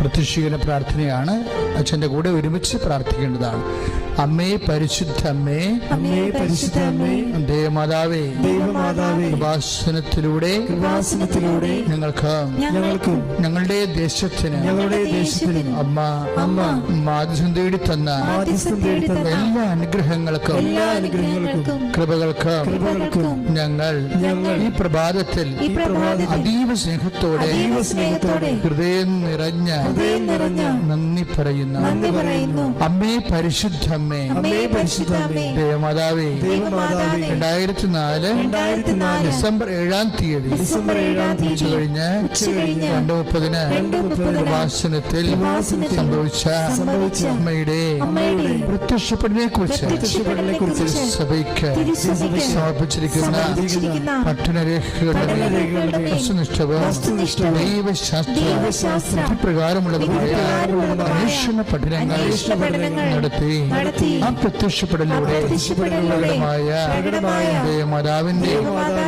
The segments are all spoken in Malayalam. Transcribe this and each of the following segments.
പ്രത്യക്ഷീകരണ പ്രാർത്ഥനയാണ്. അച്ഛൻ്റെ കൂടെ ഒരുമിച്ച് പ്രാർത്ഥിക്കേണ്ടതാണ്. അമ്മേ പരിശുദ്ധ അമ്മേ, അമ്മേ പരിശുദ്ധ അമ്മേ, ദേവമാതാവേ, ദൈവമാതാവേ, കൃപാസനത്തിലൂടെ ഞങ്ങൾക്കും ഞങ്ങളുടെ ദേശത്തിന് അമ്മ മാധ്യസ്ഥം തേടി തന്ന എല്ലാ അനുഗ്രഹങ്ങൾക്കും കൃപകൾക്കും ഞങ്ങൾ ഈ പ്രഭാതത്തിൽ അതീവ സ്നേഹത്തോടെ ഹൃദയം നിറഞ്ഞ നന്ദി പറയുന്നു. അമ്മേ പരിശുദ്ധ അമ്മേ, ദേവമാതാവേ, 2004 ഡിസംബർ 7-ാം തീയതി കഴിഞ്ഞ് 2:30 കൃപാസനത്തിൽ സംഭവിച്ച അമ്മയുടെ പ്രത്യക്ഷപ്പെടലിനെ കുറിച്ച് സഭയ്ക്ക് സമർപ്പിച്ചിരിക്കുന്ന പഠനരേഖകളുടെ വസ്തുനിഷ്ഠവും ദൈവശാസ്ത്രപ്രകാരമുള്ളതുമായ അന്വേഷണ പഠനങ്ങൾ നടത്തി ആ പ്രത്യക്ഷപ്പെടലിലൂടെ ദേവമാതാവിന്റെ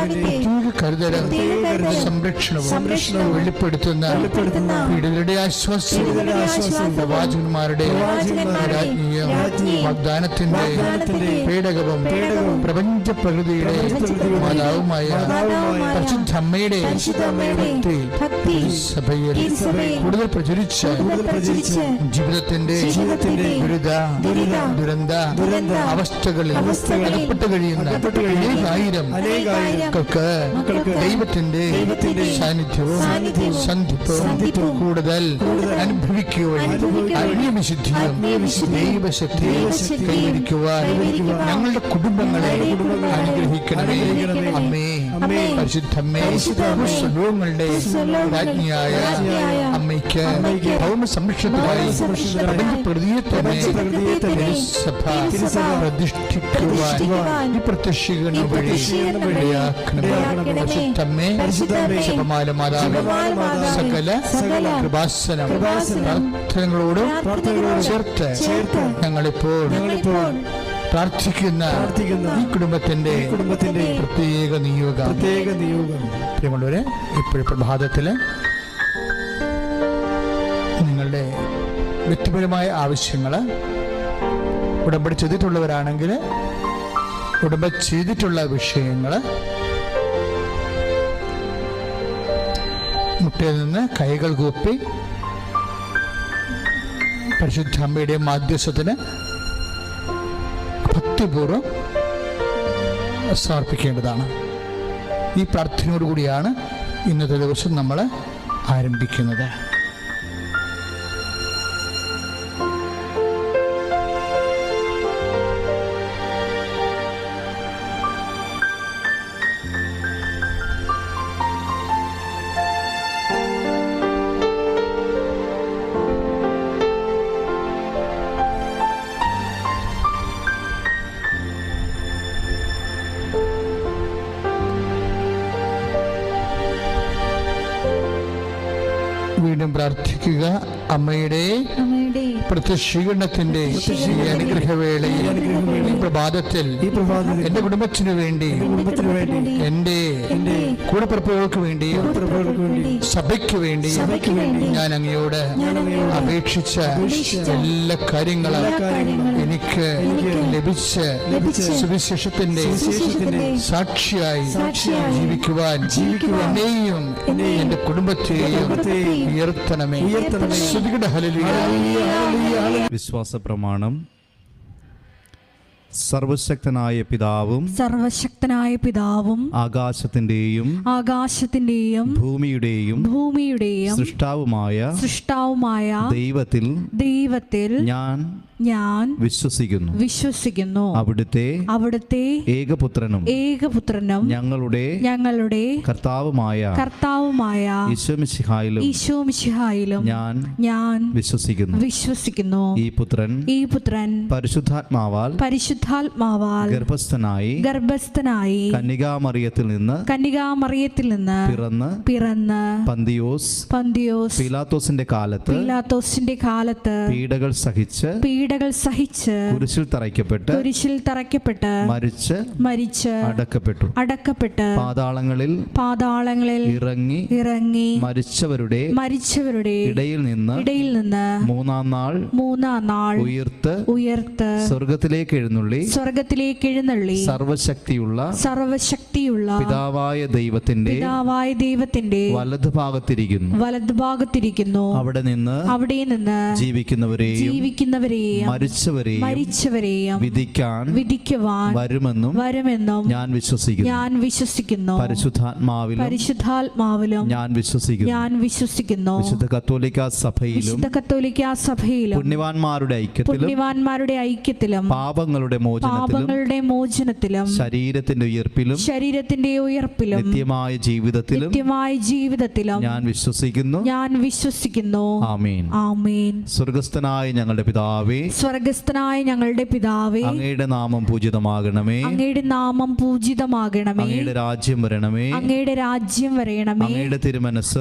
പ്രത്യേക കരുതലും സംരക്ഷണവും വെളിപ്പെടുത്തുന്ന പീഡിതരുടെ ആശ്വാസവും പ്രവാചകന്മാരുടെ രാജ്ഞിയും വാഗ്ദാനത്തിന്റെ പേടകവും പ്രപഞ്ച പ്രകൃതിയുടെ മാതാവുമായ പരിശുദ്ധ അമ്മയുടെ സഭയിൽ കൂടുതൽ പ്രചരിച്ച ജീവിതത്തിന്റെ ദുരന്ത അവസ്ഥകളിൽ അകപ്പെട്ടു കഴിയുന്ന അനേകായിരങ്ങൾക്ക് ദൈവത്തിന്റെ സാന്നിധ്യവും സന്ധിപ്പവും കൂടുതൽ അനുഭവിക്കുകയും ആത്മീയവിശുദ്ധിയും ദൈവശക്തിയും കൈവരിക്കുവാൻ ഞങ്ങളുടെ കുടുംബങ്ങളെ അനുഗ്രഹിക്കണമേ. അമ്മേ പരിശുദ്ധമ്മേ, സർവ്വങ്ങളുടെ രാജ്ഞിയായ അമ്മയ്ക്ക് ഭൗമ സംരക്ഷണത്തിനായി പ്രപഞ്ചപ്രകൃതിയെ തന്നെ സഭ പ്രതിഷ്ഠിക്കുവാൻ ഈ പ്രത്യക്ഷീകരണം വഴി പരിശുദ്ധമ്മേ, ജപമാല മാതാവേ, സകല കൃപാസനം പ്രാർത്ഥനകളോട് ചേർത്ത് ഞങ്ങളിപ്പോൾ പ്രാർത്ഥിക്കുന്ന ഈ കുടുംബത്തിന്റെ പ്രത്യേക നിയോഗം. പ്രിയമുള്ളവരെ, ഇപ്പോഴും പ്രഭാതത്തില് നിങ്ങളുടെ വ്യക്തിപരമായ ആവശ്യങ്ങള് ഉടമ്പടി ചെയ്തിട്ടുള്ളവരാണെങ്കിൽ ഉടമ്പടി ചെയ്തിട്ടുള്ള വിഷയങ്ങള് മുട്ടയിൽ നിന്ന് കൈകൾ കൂപ്പി പരിശുദ്ധ അമ്മയുടെ മാധ്യസ്ഥത്തിന് ഭക്തിപൂർവ്വം സമർപ്പിക്കേണ്ടതാണ്. ഈ പ്രാർത്ഥനയോടുകൂടിയാണ് ഇന്നത്തെ ദിവസം നമ്മൾ ആരംഭിക്കുന്നത്. വീണ്ടും പ്രാർത്ഥിക്കുക. അമ്മയുടെ പ്രത്യക്ഷീകരണത്തിന്റെ അനുഗ്രഹവേളയിൽ ഈ പ്രഭാതത്തിൽ എന്റെ കുടുംബത്തിനു വേണ്ടി, എന്റെ കൂടപ്പിറപ്പുകൾക്ക് വേണ്ടി, സഭയ്ക്ക് വേണ്ടി ഞാൻ അങ്ങയോട് അപേക്ഷിച്ച എല്ലാ കാര്യങ്ങളും എനിക്ക് ലഭിച്ച സുവിശേഷത്തിന്റെ സാക്ഷിയായി ജീവിക്കുവാൻ എന്നെയും എന്റെ കുടുംബത്തെയും ഉയർത്തണമേ. വിശ്വാസ പ്രമാണം. സർവശക്തനായ പിതാവും ആകാശത്തിന്റെയും ഭൂമിയുടെയും സൃഷ്ടാവുമായ ദൈവത്തിൽ ഞാൻ വിശ്വസിക്കുന്നു. അവിടുത്തെ ഏകപുത്രനും ഞങ്ങളുടെ കർത്താവുമായ ഈശോമിശിഹായിലും ഞാൻ വിശ്വസിക്കുന്നു. ഈ പുത്രൻ പരിശുദ്ധാത്മാവാൽ ഗർഭസ്ഥനായി കന്യകാമറിയത്തിൽ നിന്ന് പിറന്ന് പന്തിയോസ് പീലാത്തോസിന്റെ കാലത്ത് പീഡകൾ സഹിച്ച് പീഡകൾ സഹിച്ച് കുരിശിൽ തറയ്ക്കപ്പെട്ട് മരിച്ച് അടക്കപ്പെട്ട് പാതാളങ്ങളിൽ ഇറങ്ങി മരിച്ചവരുടെ ഇടയിൽ നിന്ന് മൂന്നാം നാൾ ഉയർത്ത് സ്വർഗത്തിലേക്ക് എഴുന്നള്ളി സർവശക്തിയുള്ള പിതാവായ ദൈവത്തിന്റെ വലതുഭാഗത്തിരിക്കുന്നു. അവിടെ നിന്ന് ജീവിക്കുന്നവരെയും മരിച്ചവരെയും വിധിക്കുവാൻ വരുമെന്നും ഞാൻ വിശ്വസിക്കുന്നു. പരിശുദ്ധാത്മാവിലും ഞാൻ വിശ്വസിക്കുന്നു. വിശുദ്ധ കത്തോലിക്കാ സഭയിലും പുണ്യവാന്മാരുടെ ഐക്യത്തിലും പാപങ്ങളുടെ മോചനത്തിലും ശരീരത്തിന്റെ ഉയർപ്പിലും നിത്യമായ ജീവിതത്തിലും ഞാൻ വിശ്വസിക്കുന്നു. ആമേൻ. സ്വർഗ്ഗസ്ഥനായ ഞങ്ങളുടെ പിതാവേ, അങ്ങയുടെ നാമം പൂജിതമാകണമേ. അങ്ങയുടെ രാജ്യം വരണമേ. അങ്ങയുടെ തിരുമനസ്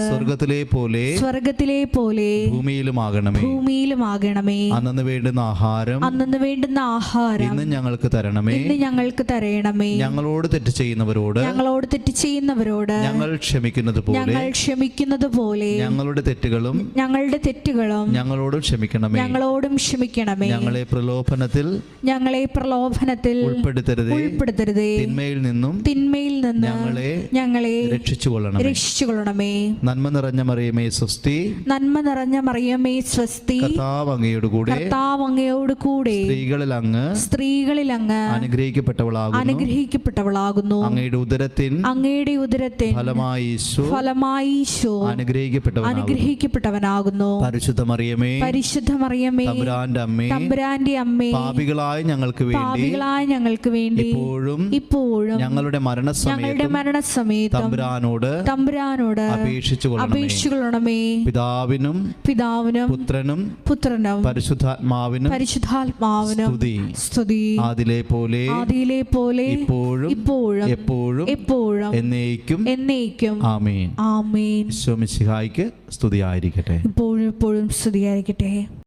സ്വർഗ്ഗത്തിലെ പോലെ ഭൂമിയിലുമാകണമേ. അന്നു വേണ്ടുന്ന ആഹാരം ഇന്ന് ഞങ്ങൾക്ക് തരണമേ. ഞങ്ങളോട് തെറ്റ് ചെയ്യുന്നവരോട് ഞങ്ങൾ ക്ഷമിക്കുന്നത് പോലെ ഞങ്ങളുടെ തെറ്റുകളും ഞങ്ങളോടും ക്ഷമിക്കണമേ. ഞങ്ങളെ പ്രലോഭനത്തിൽ ഉൾപ്പെടുത്തരുതേ. തിന്മയിൽ നിന്നും ഞങ്ങളെ രക്ഷിച്ചുകൊള്ളണമേ. നന്മ നിറഞ്ഞ മറിയമേ സ്വസ്തി. കർത്താവ് അങ്ങയോട് കൂടെ സ്ത്രീകളിൽ അങ്ങ് അനുഗ്രഹിക്കപ്പെട്ടവളാകുന്നു. അങ്ങയുടെ ഉദരത്തിൻ ഫലമായി ഈശോ അനുഗ്രഹിക്കപ്പെട്ടവനാകുന്നു. പരിശുദ്ധ മറിയമേ തമ്പുരാന്റെ അമ്മേ, പാപികളായ ഞങ്ങൾക്ക് വേണ്ടി ഇപ്പോഴും ഞങ്ങളുടെ മരണസമയത്തും തമ്പുരാനോട് അപേക്ഷിച്ചുകൊള്ളണമേ. പിതാവിനും പുത്രനും പരിശുദ്ധാത്മാവിനും സ്തുതി. ആദിയിലെ പോലെ ഇപ്പോഴും എപ്പോഴും എന്നേക്കും. ആമേൻ. ഈശോ മിശിഹായ്ക്ക് സ്തുതിയായിരിക്കട്ടെ. ഇപ്പോഴും സ്തുതിയായിരിക്കട്ടെ.